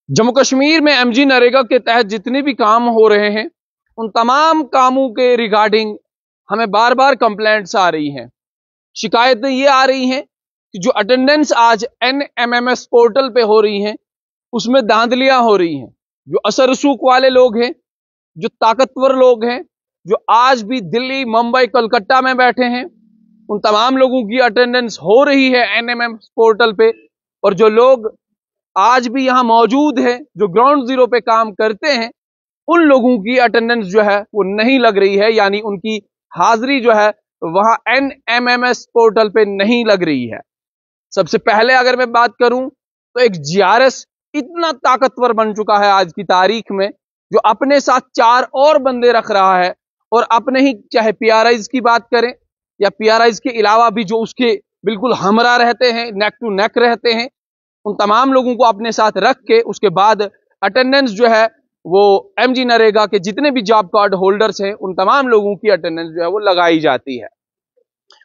जम्मू कश्मीर में एमजी नरेगा के तहत जितने भी काम हो रहे हैं उन तमाम कामों के रिगार्डिंग हमें बार बार कंप्लेंट्स आ रही हैं। शिकायतें ये आ रही हैं कि जो अटेंडेंस आज NMMS पोर्टल पे हो रही हैं उसमें धांधलियां हो रही हैं। जो असर रसूख वाले लोग हैं, जो ताकतवर लोग हैं, जो आज भी दिल्ली, मुंबई, कोलकाता में बैठे हैं, उन तमाम लोगों की अटेंडेंस हो रही है NMMS पोर्टल पे। और जो लोग आज भी यहां मौजूद हैं, जो ग्राउंड जीरो पे काम करते हैं, उन लोगों की अटेंडेंस जो है वो नहीं लग रही है, यानी उनकी हाजिरी जो है वहां NMMS पोर्टल पे नहीं लग रही है। सबसे पहले अगर मैं बात करूं तो एक GRS इतना ताकतवर बन चुका है आज की तारीख में, जो अपने साथ 4 और बंदे रख रहा है और अपने ही, चाहे PRIs की बात करें या PRIs के अलावा भी जो उसके बिल्कुल हमरा रहते हैं, नेक टू नेक रहते हैं, उन तमाम लोगों को अपने साथ रख के उसके बाद अटेंडेंस जो है वो एमजी नरेगा के जितने भी जॉब कार्ड होल्डर्स हैं उन तमाम लोगों की अटेंडेंस जो है वो लगाई जाती है।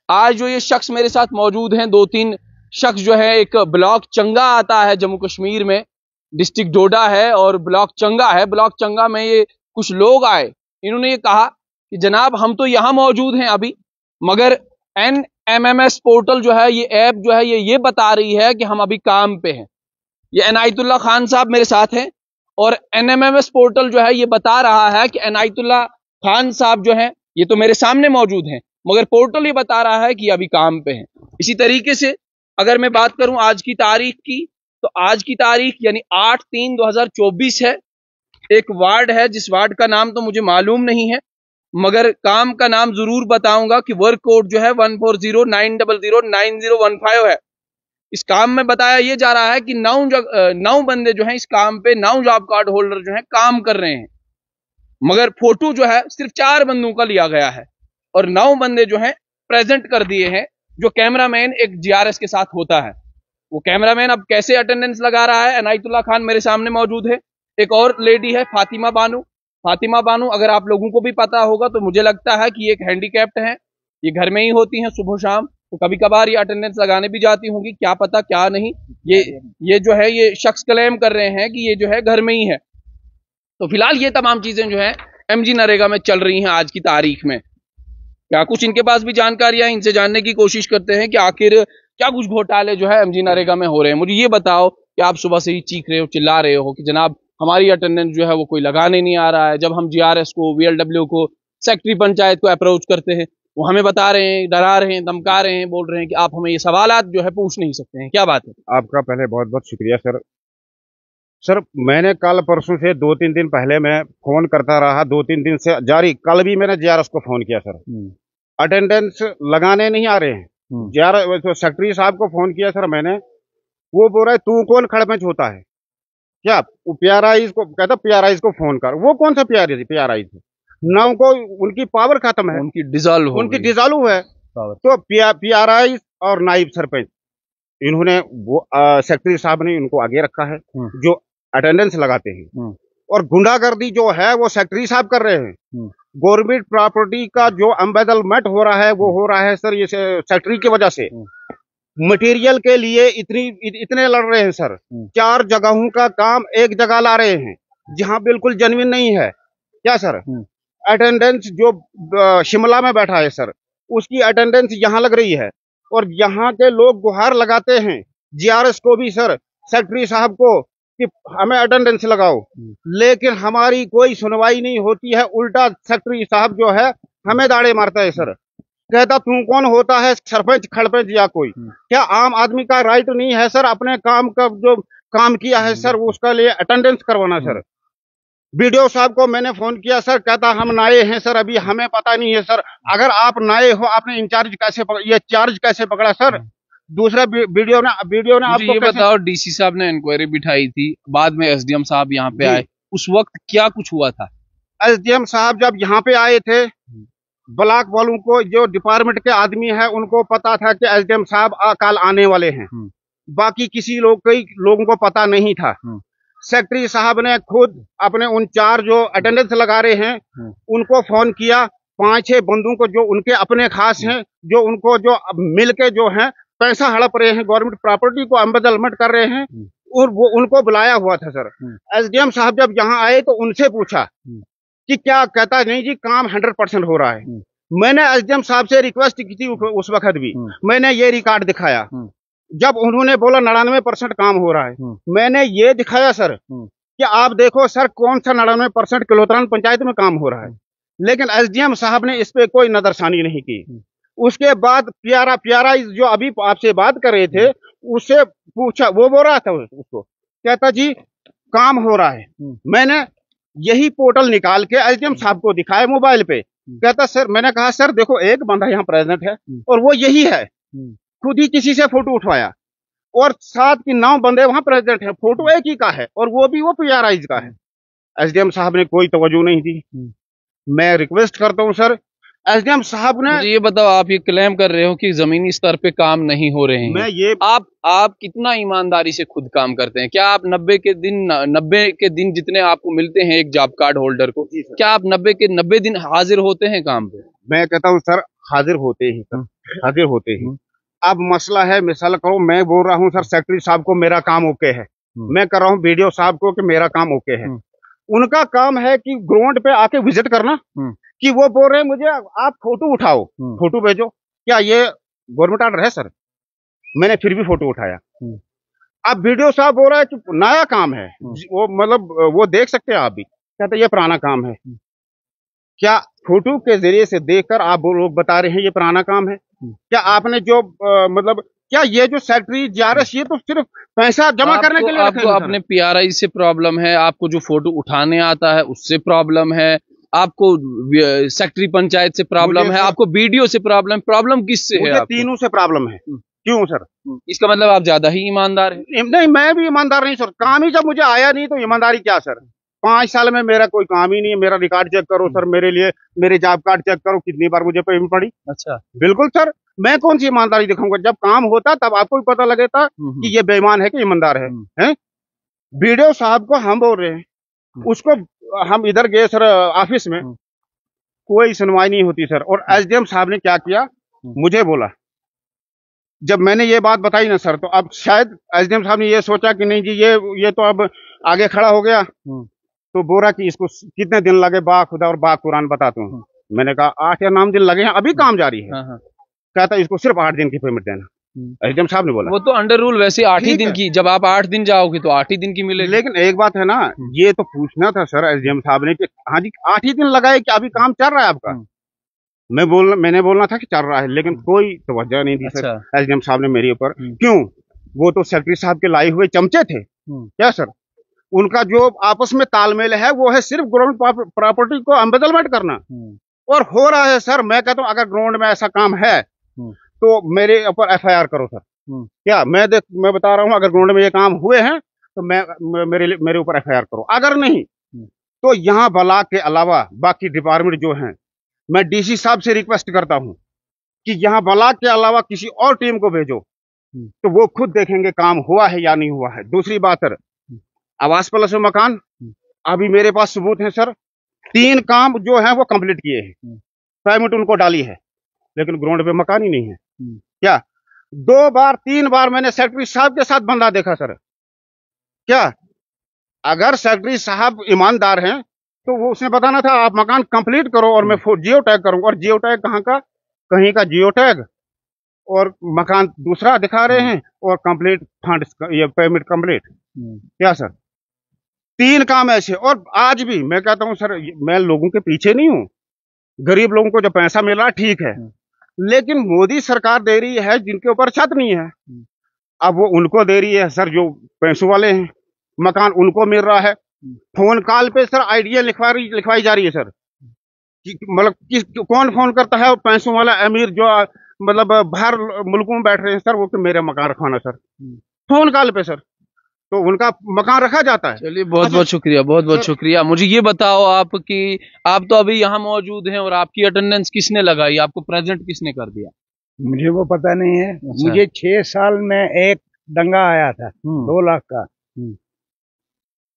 आज जो ये शख्स मेरे साथ मौजूद हैं, 2-3 शख्स जो है, एक ब्लॉक चंगा आता है जम्मू कश्मीर में, डिस्ट्रिक्ट डोडा है और ब्लॉक चंगा है। ब्लॉक चंगा में ये कुछ लोग आए, इन्होंने ये कहा कि जनाब हम तो यहां मौजूद हैं अभी, मगर NMMS पोर्टल जो है, ये ऐप जो है, ये बता रही है कि हम अभी काम पे हैं। ये इनायतुल्ला खान साहब मेरे साथ हैं और NMMS पोर्टल जो है ये बता रहा है कि इनायतुल्ला खान साहब जो है ये तो मेरे सामने मौजूद हैं, मगर पोर्टल ये बता रहा है कि अभी काम पे हैं। इसी तरीके से अगर मैं बात करूं आज की तारीख की, तो आज की तारीख यानी 8/3/2024 है। एक वार्ड है जिस वार्ड का नाम तो मुझे मालूम नहीं है, मगर काम का नाम जरूर बताऊंगा कि वर्क कोड जो है 1409009015 है। इस काम में बताया यह जा रहा है कि 9 बंदे जो हैं इस काम पे, 9 जॉब कार्ड होल्डर जो हैं काम कर रहे हैं, मगर फोटो जो है सिर्फ 4 बंदों का लिया गया है और 9 बंदे जो हैं प्रेजेंट कर दिए हैं। जो कैमरामैन एक GRS के साथ होता है, वो कैमरामैन अब कैसे अटेंडेंस लगा रहा है। इनायतुल्ला खान मेरे सामने मौजूद है, एक और लेडी है फातिमा बानू। फातिमा बानू अगर आप लोगों को भी पता होगा तो मुझे लगता है कि ये एक हैंडीकैप्ड है, ये घर में ही होती हैं सुबह शाम, तो कभी कभार ये अटेंडेंस लगाने भी जाती होंगी, क्या पता क्या नहीं। ये जो है ये शख्स क्लेम कर रहे हैं कि ये जो है घर में ही है। तो फिलहाल ये तमाम चीजें जो है एमजी नरेगा में चल रही हैं आज की तारीख में। क्या कुछ इनके पास भी जानकारियां, इनसे जानने की कोशिश करते हैं कि आखिर क्या कुछ घोटाले जो है एमजी नरेगा में हो रहे हैं। मुझे ये बताओ कि आप सुबह से ही चीख रहे हो, चिल्ला रहे हो कि जनाब हमारी अटेंडेंस जो है वो कोई लगाने नहीं आ रहा है। जब हम GRS को, VLW को, सेक्रेटरी पंचायत को अप्रोच करते हैं वो हमें बता रहे हैं, डरा रहे हैं, धमका रहे हैं, बोल रहे हैं कि आप हमें ये सवालात जो है पूछ नहीं सकते हैं। क्या बात है? आपका पहले बहुत बहुत शुक्रिया सर। सर मैंने कल परसों से 2-3 दिन पहले मैं फोन करता रहा, 2-3 दिन से जारी। कल भी मैंने GRS को फोन किया सर, अटेंडेंस लगाने नहीं आ रहे हैं। GRS तो सेक्रेटरी साहब को फोन किया सर मैंने, वो बोल रहा है तू कौन खड़पंच होता है क्या? PRIs को कहता, PRIs को फोन कर। वो कौन सा PRIs ना, उनको उनकी पावर खत्म है, उनकी डिसॉल्व है। तो PRIs और नायब सरपंच इन्होंने वो सेक्रेटरी साहब ने इनको आगे रखा है जो अटेंडेंस लगाते हैं, और गुंडागर्दी जो है वो सेक्रेटरी साहब कर रहे हैं। गवर्नमेंट प्रॉपर्टी का जो एम्बेजलमेंट हो रहा है वो हो रहा है सर ये सेक्रेटरी की वजह से। मटेरियल के लिए इतने लड़ रहे हैं सर, 4 जगहों का काम एक जगह ला रहे हैं जहां बिल्कुल जेन्युइन नहीं है। क्या सर, अटेंडेंस जो शिमला में बैठा है सर उसकी अटेंडेंस यहाँ लग रही है, और यहाँ के लोग गुहार लगाते हैं GRS को भी सर, सेक्रेटरी साहब को, कि हमें अटेंडेंस लगाओ, लेकिन हमारी कोई सुनवाई नहीं होती है। उल्टा सेक्रेटरी साहब जो है हमें दाड़े मारता है सर, कहता तू कौन होता है, सरपंच खड़पंच या कोई? क्या आम आदमी का राइट नहीं है सर अपने काम का जो काम किया है सर उसका लिए अटेंडेंस करवाना? सर BDO साहब को मैंने फोन किया सर, कहता हम नए हैं सर, अभी हमें पता नहीं है सर। अगर आप नए हो आपने इंचार्ज कैसे ये चार्ज कैसे पकड़ा सर? दूसरा BDO ने आपको ये बताओ, DC साहब ने इंक्वायरी बिठाई थी, बाद में SDM साहब यहाँ पे आए, उस वक्त क्या कुछ हुआ था? SDM साहब जब यहाँ पे आए थे, ब्लॉक वालों को, जो डिपार्टमेंट के आदमी है उनको पता था कि SDM साहब कल आने वाले हैं, बाकी किसी कई लोगों को पता नहीं था। सेक्रेटरी साहब ने खुद अपने उन 4 जो अटेंडेंस लगा रहे हैं उनको फोन किया, 5-6 बंदों को जो उनके अपने खास हैं, जो उनको जो मिल के जो है पैसा हड़प रहे हैं, गवर्नमेंट प्रॉपर्टी को एम्बेजलमेंट कर रहे हैं, और वो उनको बुलाया हुआ था सर। एसडीएम साहब जब यहाँ आए तो उनसे पूछा कि क्या, कहता नहीं जी काम 100% हो रहा है। मैंने एसडीएम साहब से रिक्वेस्ट की थी उस वक्त भी, मैंने ये रिकॉर्ड दिखाया। जब उन्होंने बोला 99% काम हो रहा है, मैंने ये दिखाया सर कि आप देखो सर कौन सा 99% किलोतरान पंचायत में काम हो रहा है। लेकिन एसडीएम साहब ने इस पे कोई नजरसानी नहीं की। उसके बाद प्यारा जो अभी आपसे बात कर रहे थे, उससे पूछा, वो बोल रहा था उसको, कहता जी काम हो रहा है। मैंने यही पोर्टल निकाल के एसडीएम साहब को दिखाया मोबाइल पे। कहता सर, मैंने कहा सर देखो एक बंदा यहाँ प्रेजेंट है और वो यही है, खुद ही किसी से फोटो उठवाया और 7 की 9 बंदे वहां प्रेजेंट है, फोटो एक ही का है और वो भी वो पीआरआई का है। एसडीएम साहब ने कोई तवज्जो नहीं दी। मैं रिक्वेस्ट करता हूं सर, एसडीएम साहब ने, ये बताओ, आप ये क्लेम कर रहे हो कि जमीनी स्तर पे काम नहीं हो रहे हैं, मैं ये आप कितना ईमानदारी से खुद काम करते हैं? क्या आप 90 के दिन जितने आपको मिलते हैं एक जॉब कार्ड होल्डर को, क्या आप 90 के 90 दिन हाजिर होते हैं काम पे? मैं कहता हूँ सर हाजिर होते ही सर, हाजिर होते ही। अब मसला है, मिसाल करो मैं बोल रहा हूँ सर सेक्रेटरी साहब को मेरा काम ओके है, मैं कर रहा हूँ बीडीओ साहब को कि मेरा काम ओके है। उनका काम है कि ग्राउंड पे आके विजिट करना, कि वो बोल रहे हैं मुझे आप फोटो उठाओ, फोटो भेजो। क्या ये गवर्नमेंट ऑर्डर है सर? मैंने फिर भी फोटो उठाया। अब वीडियो साहब बोल रहा है कि नया काम है, वो मतलब वो देख सकते हैं आप भी, कहते ये पुराना काम है। क्या फोटो के जरिए से देखकर आप लोग बता रहे हैं ये पुराना काम है? क्या आपने जो मतलब क्या ये जो सेक्रेटरी जीआरएस, ये तो सिर्फ पैसा जमा करने के लिए आपको अपने पीआरआई से प्रॉब्लम है, आपको जो फोटो उठाने आता है उससे प्रॉब्लम है, आपको सेक्रेटरी पंचायत से प्रॉब्लम है, आपको बीडीओ से प्रॉब्लम किससे है? तीनों से प्रॉब्लम है। क्यों सर? इसका मतलब आप ज्यादा ही ईमानदार हैं। नहीं, मैं भी ईमानदार नहीं सर, काम ही जब मुझे आया नहीं तो ईमानदारी क्या सर? 5 साल में मेरा कोई काम ही नहीं है। मेरा रिकॉर्ड चेक करो सर, मेरे लिए मेरे जॉब कार्ड चेक करो, कितनी बार मुझे पेमेंट पड़ी। अच्छा, बिल्कुल सर, मैं कौन सी ईमानदारी दिखाऊंगा? जब काम होता तब आपको भी पता लगेगा कि ये बेईमान है कि ईमानदार है, हैं? बीडीओ साहब को हम बोल रहे हैं, उसको हम इधर गए सर ऑफिस में, कोई सुनवाई नहीं होती सर। और एसडीएम साहब ने क्या किया, मुझे बोला, जब मैंने ये बात बताई ना सर, तो अब शायद एसडीएम साहब ने ये सोचा कि नहीं जी ये तो अब आगे खड़ा हो गया, तो बोला कि इसको कितने दिन लगे बा खुदा और बा कुरान बताता हूँ। मैंने कहा 8 या 9 दिन लगे हैं, अभी काम जारी है। कहता इसको सिर्फ 8 दिन की पेमेंट देना। एसडीएम साहब ने बोला वो तो अंडर रूल वैसे 8 ही दिन की, जब आप 8 दिन जाओगे तो 8 ही दिन की मिलेगी। लेकिन एक बात है ना, ये तो पूछना था सर एसडीएम साहब ने कि हाँ जी 8 ही दिन लगाए, कि अभी काम चल रहा है आपका? मैंने बोलना था कि चल रहा है, लेकिन कोई तवज्जो नहीं दी सर एसडीएम साहब ने मेरे ऊपर। क्यों? वो तो सेक्रेटरी साहब के लाए हुए चमचे थे क्या सर? उनका जो आपस में तालमेल है वो है सिर्फ ग्राउंड प्रॉपर्टी को एम्बेजलमेंट करना, और हो रहा है सर। मैं कहता हूँ अगर ग्राउंड में ऐसा काम है तो मेरे ऊपर एफआईआर करो सर। क्या मैं बता रहा हूँ, अगर ग्राउंड में ये काम हुए हैं तो मेरे ऊपर एफआईआर करो। अगर नहीं तो यहाँ ब्लॉक के अलावा बाकी डिपार्टमेंट जो हैं, मैं डीसी साहब से रिक्वेस्ट करता हूँ कि यहाँ ब्लॉक के अलावा किसी और टीम को भेजो, तो वो खुद देखेंगे काम हुआ है या नहीं हुआ है। दूसरी बात सर, आवास प्लस में मकान, अभी मेरे पास सबूत है सर, 3 काम जो है वो कंप्लीट किए हैं, पेमेंट उनको डाली है, लेकिन ग्राउंड पे मकान ही नहीं है। क्या 2 बार 3 बार मैंने सेक्रेटरी साहब के साथ बंदा देखा सर। क्या अगर सेक्रेटरी साहब ईमानदार हैं तो वो उसने बताना था आप मकान कंप्लीट करो और मैं जियो टैग करूंगा। और जियो टैग कहाँ का? कहीं का जियो टैग, और मकान दूसरा दिखा रहे हैं, और कंप्लीट फंड ये पेमेंट कंप्लीट। क्या सर? 3 काम ऐसे। और आज भी मैं कहता हूं सर, मैं लोगों के पीछे नहीं हूं, गरीब लोगों को जो पैसा मिल रहा है ठीक है, लेकिन मोदी सरकार दे रही है जिनके ऊपर छत नहीं है, अब वो उनको दे रही है सर जो पैसों वाले हैं, मकान उनको मिल रहा है। फोन कॉल पे सर आइडिया लिखवाई जा रही है सर, मतलब कौन फोन करता है? पैसों वाला अमीर जो मतलब बाहर मुल्कों में बैठ रहे हैं सर, वो कि मेरा मकान रखवाना सर, फोन कॉल पे सर, तो उनका मकान रखा जाता है। चलिए बहुत बहुत शुक्रिया, बहुत बहुत शुक्रिया। मुझे ये बताओ आप कि आप तो अभी यहाँ मौजूद हैं और आपकी अटेंडेंस किसने लगाई, आपको प्रेजेंट किसने कर दिया? मुझे वो पता नहीं है। अच्छा। मुझे 6 साल में एक दंगा आया था 2 लाख का,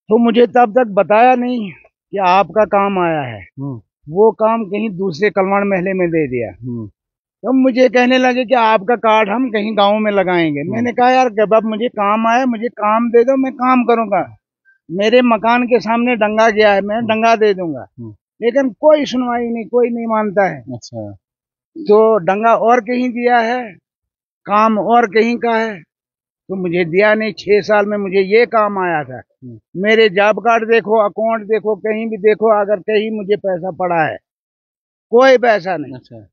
तो मुझे तब तक बताया नहीं कि आपका काम आया है। वो काम कहीं दूसरे कल्याण महले में दे दिया। तो मुझे कहने लगे कि आपका कार्ड हम कहीं गांव में लगाएंगे। मैंने कहा यार जब अब मुझे काम आए, मुझे काम दे दो, मैं काम करूंगा। मेरे मकान के सामने डंगा गया है, मैं डंगा दे दूंगा, लेकिन कोई सुनवाई नहीं, कोई नहीं मानता है। अच्छा। तो डंगा और कहीं दिया है, काम और कहीं का है, तो मुझे दिया नहीं। 6 साल में मुझे ये काम आया था। मेरे जॉब कार्ड देखो, अकाउंट देखो, कहीं भी देखो, अगर कहीं मुझे पैसा पड़ा है, कोई पैसा नहीं। अच्छा,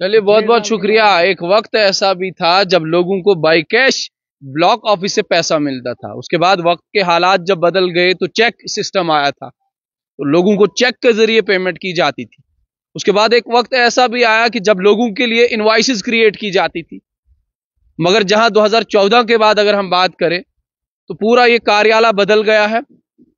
चलिए बहुत बहुत शुक्रिया। एक वक्त ऐसा भी था जब लोगों को बाई कैश ब्लॉक ऑफिस से पैसा मिलता था। उसके बाद वक्त के हालात जब बदल गए तो चेक सिस्टम आया था, तो लोगों को चेक के जरिए पेमेंट की जाती थी। उसके बाद एक वक्त ऐसा भी आया कि जब लोगों के लिए इनवॉइसेस क्रिएट की जाती थी। मगर जहां 2014 के बाद अगर हम बात करें तो पूरा ये कार्यालय बदल गया है।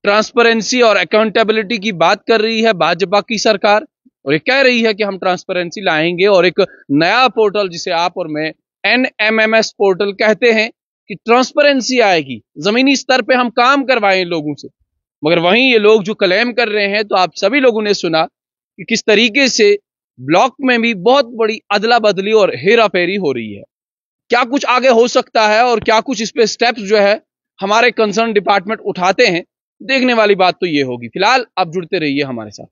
ट्रांसपेरेंसी और अकाउंटेबिलिटी की बात कर रही है भाजपा की सरकार, और ये कह रही है कि हम ट्रांसपेरेंसी लाएंगे और एक नया पोर्टल जिसे आप और मैं NMMS पोर्टल कहते हैं कि ट्रांसपेरेंसी आएगी, जमीनी स्तर पे हम काम करवाएं लोगों से। मगर वहीं ये लोग जो क्लेम कर रहे हैं, तो आप सभी लोगों ने सुना कि किस तरीके से ब्लॉक में भी बहुत बड़ी अदला बदली और हेरा फेरी हो रही है। क्या कुछ आगे हो सकता है और क्या कुछ इस पे स्टेप्स जो है हमारे कंसर्न डिपार्टमेंट उठाते हैं, देखने वाली बात तो ये होगी। फिलहाल आप जुड़ते रहिए हमारे साथ।